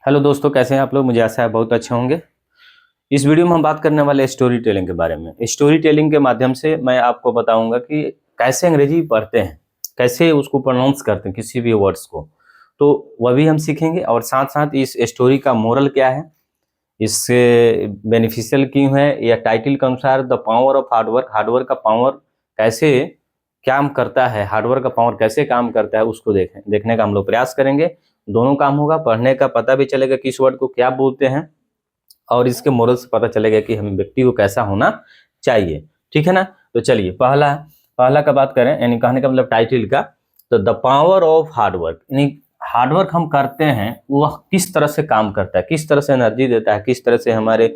Hello दोस्तों, कैसे हैं आप लोग। मुझे आशा है बहुत अच्छे होंगे। इस वीडियो में हम बात करने वाले स्टोरी टेलिंग के बारे में। स्टोरी टेलिंग के माध्यम से मैं आपको बताऊंगा कि कैसे अंग्रेजी पढ़ते हैं, कैसे उसको प्रोनाउंस करते हैं किसी भी वर्ड्स को, तो वह भी हम सीखेंगे। और साथ साथ इस स्टोरी का मोरल क्या है, इससे बेनिफिशियल क्यों है, या टाइटल के अनुसार the power of hard work, hard work का पावर कैसे काम करता है, हार्डवर्क का पावर कैसे काम करता है, उसको देखने का हम लोग प्रयास करेंगे। दोनों काम होगा, पढ़ने का पता भी चलेगा किस वर्ड को क्या बोलते हैं, और इसके मोरल से पता चलेगा कि हम व्यक्ति को कैसा होना चाहिए। ठीक है ना। तो चलिए पहला पहला का बात करें, यानी कहने का मतलब टाइटल का, तो द पावर ऑफ हार्डवर्क, यानी हार्डवर्क हम करते हैं वह किस तरह से काम करता है, किस तरह से एनर्जी देता है, किस तरह से हमारे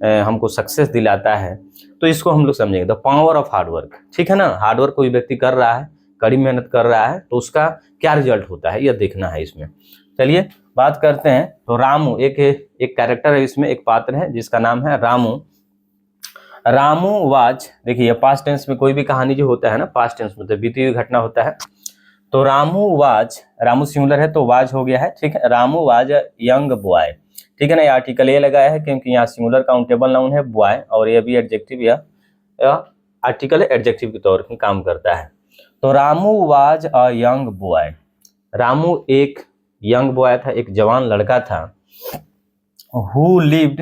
हमको सक्सेस दिलाता है। तो इसको हम लोग समझेंगे, द पावर ऑफ हार्डवर्क। ठीक है ना। हार्डवर्क कोई व्यक्ति कर रहा है, कड़ी मेहनत कर रहा है, तो उसका क्या रिजल्ट होता है यह देखना है इसमें। चलिए बात करते हैं। तो रामू एक कैरेक्टर है इसमें, एक पात्र है जिसका नाम है रामू। रामू वाज, देखिए पास्ट टेंस में कोई भी कहानी जो होता है ना, पास्ट टेंस में तो बीती हुई घटना होता है। तो रामू वाज, रामू सिंगुलर है तो वाज हो गया है। ठीक है। Ramu was young boy. ठीक है ना। ये आर्टिकल ये लगाया है क्योंकि यहाँ सिंगुलर काउंटेबल नाउन है बॉय, और ये भी एडजेक्टिव या आर्टिकल एडजेक्टिव के तौर पर काम करता है। तो Ramu was a young boy, Ramu एक यंग बॉय था, एक जवान लड़का था। Who lived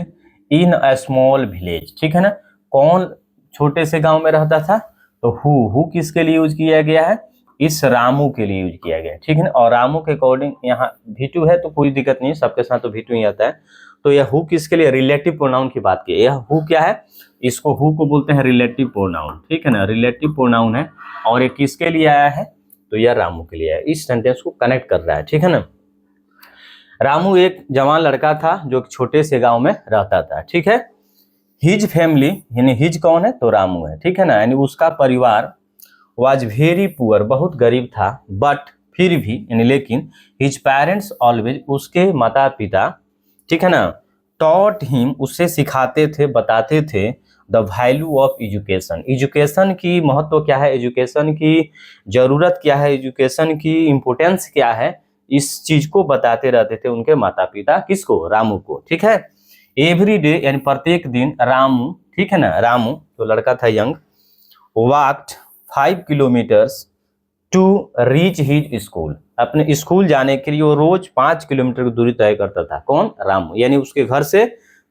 in a small village. ठीक है ना। कौन छोटे से गांव में रहता था, तो हु किसके लिए यूज किया गया है, इस रामू के लिए यूज किया गया है। ठीक है ना। और रामू के अकॉर्डिंग यहाँ भी2 है तो कोई दिक्कत नहीं, सबके साथ तो भी2 ही आता है। तो यह हु किसके लिए, रिलेटिव प्रोनाउन की बात की। यह हु क्या है, इसको हु को बोलते हैं रिलेटिव प्रोनाउन। ठीक है ना। रिलेटिव प्रोनाउन है, और ये किसके लिए आया है, तो यह रामू के लिए आया है। इस सेंटेंस को कनेक्ट कर रहा है। ठीक है ना। रामू एक जवान लड़का था जो एक छोटे से गांव में रहता था। ठीक है। हिज फैमिली, यानी हिज कौन है, तो रामू है। ठीक है ना। यानी उसका परिवार वाज वेरी पुअर, बहुत गरीब था। बट फिर भी, यानी लेकिन, हिज पेरेंट्स ऑलवेज, उसके माता पिता, ठीक है ना, टॉट हिम, उससे सिखाते थे, बताते थे the value of education, education की महत्व क्या है, एजुकेशन की जरूरत क्या है, एजुकेशन की इम्पोर्टेंस क्या है, इस चीज को बताते रहते थे उनके माता पिता। किसको, रामू को। ठीक है। एवरी डे, यानी प्रत्येक दिन, रामू, ठीक है ना, रामू तो लड़का था young, walked 5 kilometres to reach his school, अपने स्कूल जाने के लिए वो रोज 5 किलोमीटर की दूरी तय करता था। कौन, रामू। यानी उसके घर से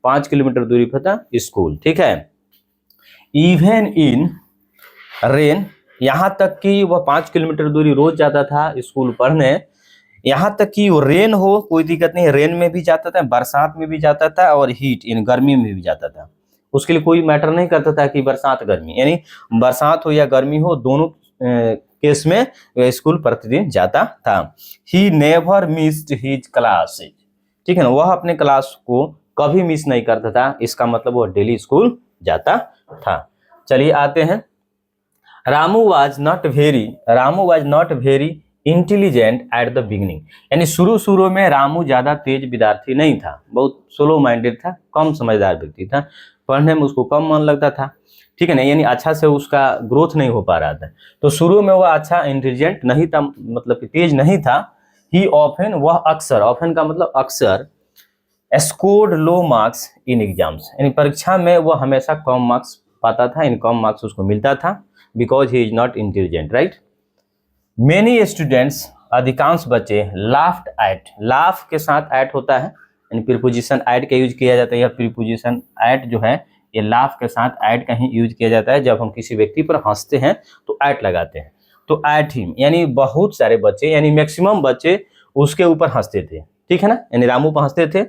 5 किलोमीटर दूरी पर था स्कूल। ठीक है। इवन इन रेन, यहाँ तक कि वह 5 किलोमीटर दूरी रोज जाता था स्कूल पढ़ने, यहाँ तक कि वो रेन हो, कोई दिक्कत नहीं, रेन में भी जाता था, बरसात में भी जाता था, और हीट इन गर्मी में भी जाता था। उसके लिए कोई मैटर नहीं करता था कि बरसात गर्मी, यानी बरसात हो या गर्मी हो, दोनों केस में स्कूल प्रतिदिन जाता था। He never missed his classes. ठीक है ना। वह अपने क्लास को कभी मिस नहीं करता था, इसका मतलब वह डेली स्कूल जाता था। चलिए आते हैं। Ramu was not very intelligent at the beginning, यानी शुरू में रामू ज्यादा तेज विद्यार्थी नहीं था, बहुत स्लो माइंडेड था, कम समझदार व्यक्ति था, पढ़ने में उसको कम मन लगता था। ठीक है ना। यानी अच्छा से उसका ग्रोथ नहीं हो पा रहा था। तो शुरू में वह अच्छा इंटेलिजेंट नहीं था, मतलब कि तेज नहीं था। ही ऑफन, वह अक्सर, ऑफन का मतलब अक्सर, scored low marks in exams, यानी परीक्षा में वह हमेशा कम मार्क्स पाता था, इन कम मार्क्स उसको मिलता था, because he is not intelligent, right. Many students, अधिकांश बच्चे, लाफ्ड एट, लाफ के साथ एट होता है, यानी प्रीपोजिशन एट का यूज किया जाता है। यह प्रीपोजिशन एट जो है, ये लाफ के साथ एट का ही यूज किया जाता है। जब हम किसी व्यक्ति पर हंसते हैं तो एट लगाते हैं। तो एट हिम, यानी बहुत सारे बच्चे, यानी मैक्सिमम बच्चे उसके ऊपर हंसते थे। ठीक है ना। यानी रामू पर हंसते थे।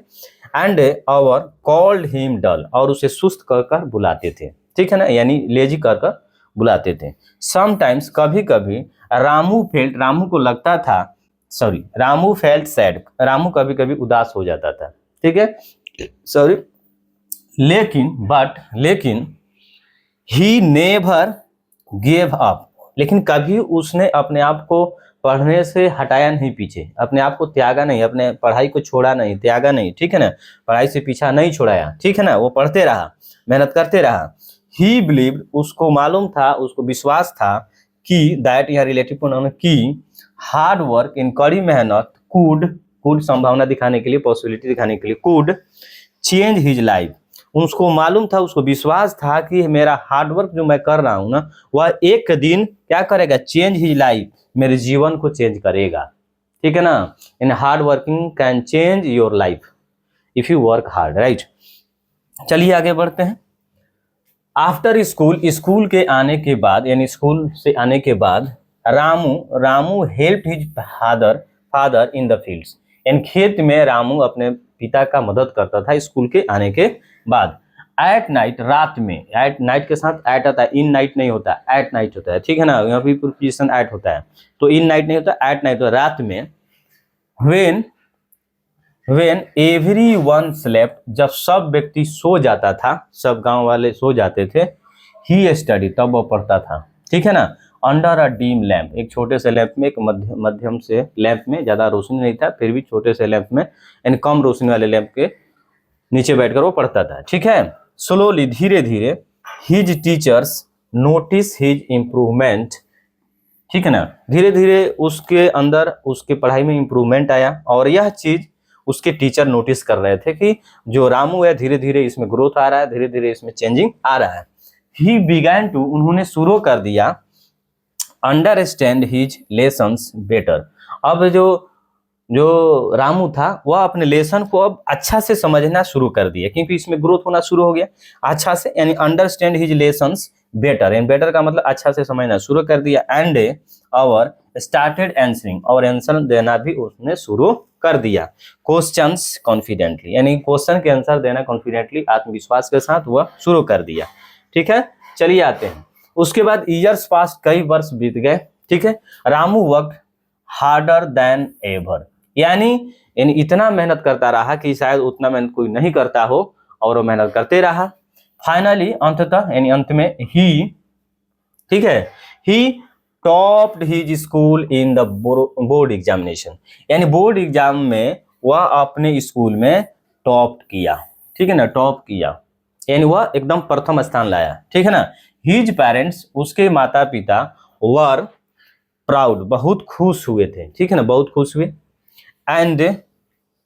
एंड आवर कॉल्ड हिम डल, और उसे सुस्त कर बुलाते थे। ठीक है ना। यानी लेजी कर बुलाते थे। समटाइम्स, कभी कभी, रामू को लगता था, रामू फेल्ट सैड, रामू कभी कभी उदास हो जाता था। ठीक है। सॉरी। लेकिन ही नेवर गेव अप, लेकिन कभी उसने अपने आप को पढ़ने से हटाया नहीं पीछे, अपने आप को त्यागा नहीं, अपने पढ़ाई को छोड़ा नहीं, त्यागा नहीं। ठीक है ना। पढ़ाई से पीछा नहीं छोड़ाया। ठीक है ना। वो पढ़ते रहा, मेहनत करते रहा। ही बिलीव्ड, उसको मालूम था, उसको विश्वास था कि दैट, यहाँ रिलेटिव प्रोनाउन की, हार्ड वर्क, इन कड़ी मेहनत, कुड कुड संभावना दिखाने के लिए, पॉसिबिलिटी दिखाने के लिए, कुड चेंज हिज लाइफ, उसको मालूम था, उसको विश्वास था कि मेरा हार्डवर्क जो मैं कर रहा हूं ना, वह एक दिन क्या करेगा, चेंज हिज लाइफ, मेरे जीवन को चेंज करेगा, ठीक है ना। In hard working can change your life if you work hard, right. चलिए आगे बढ़ते हैं। आफ्टर स्कूल, स्कूल के आने के बाद, यानी स्कूल से आने के बाद, Ramu help his father in the fields, यानी खेत में रामू अपने पिता का मदद करता था स्कूल के आने के बाद। एट नाइट, रात में, एट नाइट के साथ एट आता है, इन नाइट नहीं होता, एट नाइट होता है, ठीक है ना, यहाँ भी प्रीपोजिशन एट होता है, तो इन नाइट नहीं होता, एट नाइट, तो रात में। When everyone slept, जब सब व्यक्ति सो जाता था, सब गांव वाले सो जाते थे, he studied, तब वो पढ़ता था, ठीक है ना। अंडर अ डीम लैम्प, एक छोटे से लैंप में, एक मध्यम से लैंप में, ज्यादा रोशनी नहीं था, फिर भी छोटे से लैंप में, यानी कम रोशनी वाले लैंप के नीचे बैठकर वो पढ़ता था, ठीक है। स्लोली, धीरे धीरे, his teachers notice his improvement, ठीक है ना, धीरे धीरे उसके अंदर, उसके पढ़ाई में इम्प्रूवमेंट आया, और यह चीज उसके टीचर नोटिस कर रहे थे कि जो रामू है धीरे धीरे इसमें ग्रोथ आ रहा है, धीरे धीरे इसमें चेंजिंग आ रहा है। ही बिगैन टू, उन्होंने शुरू कर दिया, अंडरस्टैंड हिज लेसन्स बेटर, अब जो रामू था वह अपने लेसन को अब अच्छा से समझना शुरू कर दिया, क्योंकि इसमें ग्रोथ होना शुरू हो गया अच्छा से, यानी understand his lessons better, and better का मतलब अच्छा से समझना शुरू कर दिया। एंड और स्टार्टेड आंसरिंग, और आंसर देना भी उसने शुरू कर दिया। क्वेश्चंस कॉन्फिडेंटली, यानी क्वेश्चन के आंसर देना कॉन्फिडेंटली, आत्मविश्वास के साथ वह शुरू कर दिया, ठीक है। चलिए आते हैं, उसके बाद ईयर्स पास, कई वर्ष बीत गए, ठीक है। Ramu work harder than ever, यानी इतना मेहनत करता रहा कि शायद उतना मेहनत कोई नहीं करता हो, और वो मेहनत करते रहा। फाइनली, अंततः, यानी अंत में, ही, ठीक है, ही topped his school in the board examination, यानी बोर्ड एग्जाम में वह अपने स्कूल में टॉप किया, ठीक है ना, टॉप किया, यानी वह एकदम प्रथम स्थान लाया, ठीक है ना। हिज पेरेंट्स, उसके माता पिता, वर प्राउड, बहुत खुश हुए थे, ठीक है ना, बहुत खुश हुए। And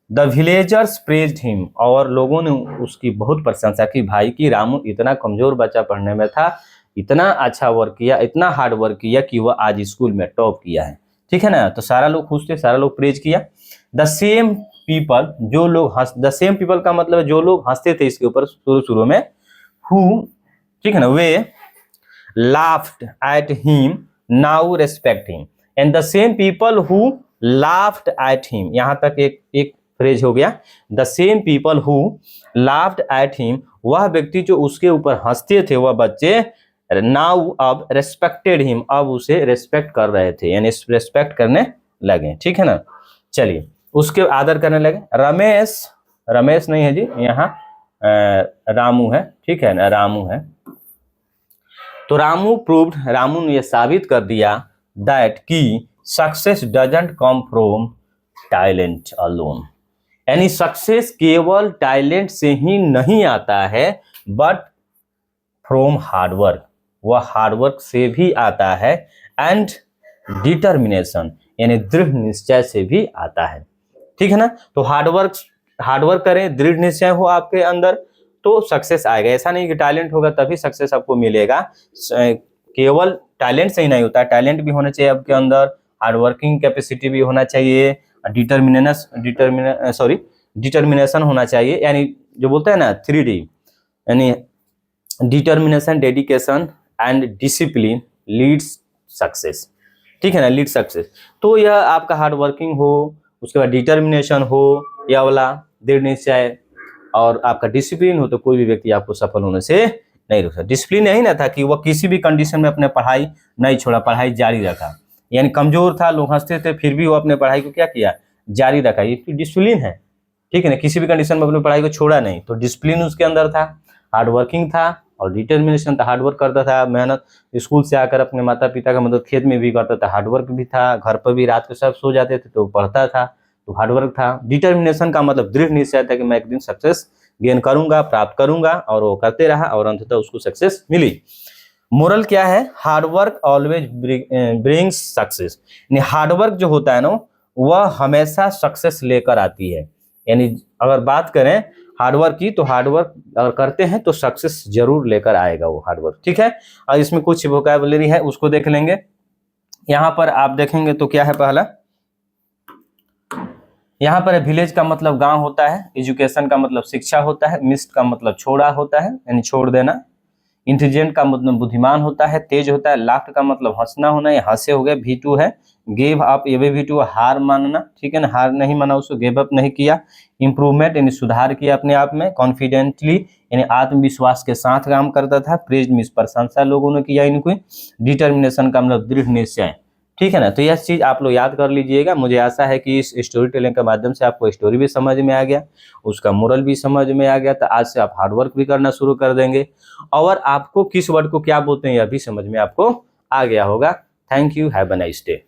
the villagers praised him, और लोगों ने उसकी बहुत प्रशंसा की, भाई की रामू इतना कमजोर बच्चा पढ़ने में था, इतना अच्छा वर्क किया, इतना हार्ड वर्क किया कि वह आज स्कूल में टॉप किया है, ठीक है ना। तो सारा लोग खुश थे, सारा लोग प्रेज किया। द सेम पीपल, जो लोग द सेम पीपल का मतलब जो लोग हंसते थे इसके ऊपर शुरू में, हु, ठीक है ना, वे laughed at him now respect him, and the same people who laughed at him, यहां तक एक फ्रेज हो गया, the same people who laughed at him, वह व्यक्ति जो उसके ऊपर हंसते थे, वह बच्चे, नाउ अब रेस्पेक्टेड हिम, अब उसे रेस्पेक्ट कर रहे थे, यानी रेस्पेक्ट करने लगे, ठीक है ना। चलिए, उसके आदर करने लगे। रमेश नहीं है जी, यहाँ रामू है, ठीक है ना, रामू है। तो रामू ने यह साबित कर दिया दैट कि success doesn't come from talent alone, यानी सक्सेस केवल टैलेंट से ही नहीं आता है, बट फ्रॉम हार्डवर्क, वह हार्डवर्क से भी आता है, एंड डिटर्मिनेशन, यानी दृढ़ निश्चय से भी आता है, ठीक है ना। तो हार्डवर्क करें, दृढ़ निश्चय हो आपके अंदर, तो सक्सेस आएगा। ऐसा नहीं कि टैलेंट होगा तभी सक्सेस आपको मिलेगा, केवल टैलेंट से ही नहीं होता, टैलेंट भी होना चाहिए आपके अंदर, हार्डवर्किंग कैपेसिटी भी होना चाहिए, डिटर्मिनेशन होना चाहिए, यानी जो बोलते हैं ना 3D, यानी determination, dedication and discipline leads success, ठीक है ना, लीड सक्सेस। तो यह आपका हार्डवर्किंग हो, उसके बाद डिटर्मिनेशन हो, यह वाला दृढ़ निश्चय, और आपका डिसिप्लिन हो, तो कोई भी व्यक्ति आपको सफल होने से नहीं रोक सकता। डिसिप्लिन यही ना था कि वह किसी भी कंडीशन में अपने पढ़ाई नहीं छोड़ा, पढ़ाई जारी रखा, यानी कमजोर था, लोग हंसते थे, फिर भी वो अपने पढ़ाई को क्या किया, जारी रखा, ये डिसिप्लिन है, ठीक है ना। किसी भी कंडीशन में अपनी पढ़ाई को छोड़ा नहीं, तो डिसिप्लिन उसके अंदर था, हार्डवर्किंग था, और डिटर्मिनेशन था, हार्डवर्क करता था, मेहनत, स्कूल से आकर अपने माता पिता का मदद खेत में भी करता था, हार्डवर्क भी था, घर पर भी रात को सब सो जाते थे तो पढ़ता था, तो हार्डवर्क था। डिटर्मिनेशन का मतलब दृढ़ निश्चय था कि मैं एक दिन सक्सेस गेन करूंगा, प्राप्त करूंगा, और वो करते रहा, और अंततः उसको सक्सेस मिली। मोरल क्या है, हार्डवर्क ऑलवेज ब्रिंग्स सक्सेस, यानी हार्डवर्क जो होता है ना, वह हमेशा सक्सेस लेकर आती है। यानी अगर बात करें हार्डवर्क की, तो हार्डवर्क अगर करते हैं तो सक्सेस जरूर लेकर आएगा वो हार्डवर्क। ठीक है, और इसमें कुछ वोकैबुलरी है उसको देख लेंगे। यहाँ पर आप देखेंगे तो क्या है, पहला यहाँ पर विलेज का मतलब गांव होता है, एजुकेशन का मतलब शिक्षा होता है, मिस्ट का मतलब छोड़ा होता है यानी छोड़ देना, इंटेलिजेंट का मतलब बुद्धिमान होता है, तेज होता है, लाफ्ट का मतलब हंसना होना, ये हंसे हो गए। V2 है गिव अप, ये भी V2 हार मानना, ठीक है ना, हार नहीं माना, उसको गिव अप नहीं किया। इंप्रूवमेंट यानी सुधार किया अपने आप में। कॉन्फिडेंटली यानी आत्मविश्वास के साथ काम करता था। प्रेज मीन्स प्रशंसा लोगों ने किया इनको। डिटर्मिनेशन का मतलब दृढ़ निश्चय, ठीक है ना। तो यह चीज आप लोग याद कर लीजिएगा। मुझे आशा है कि इस स्टोरी टेलिंग के माध्यम से आपको स्टोरी भी समझ में आ गया, उसका मोरल भी समझ में आ गया। तो आज से आप हार्डवर्क भी करना शुरू कर देंगे, और आपको किस वर्ड को क्या बोलते हैं यह भी समझ में आपको आ गया होगा। Thank you, have a nice day.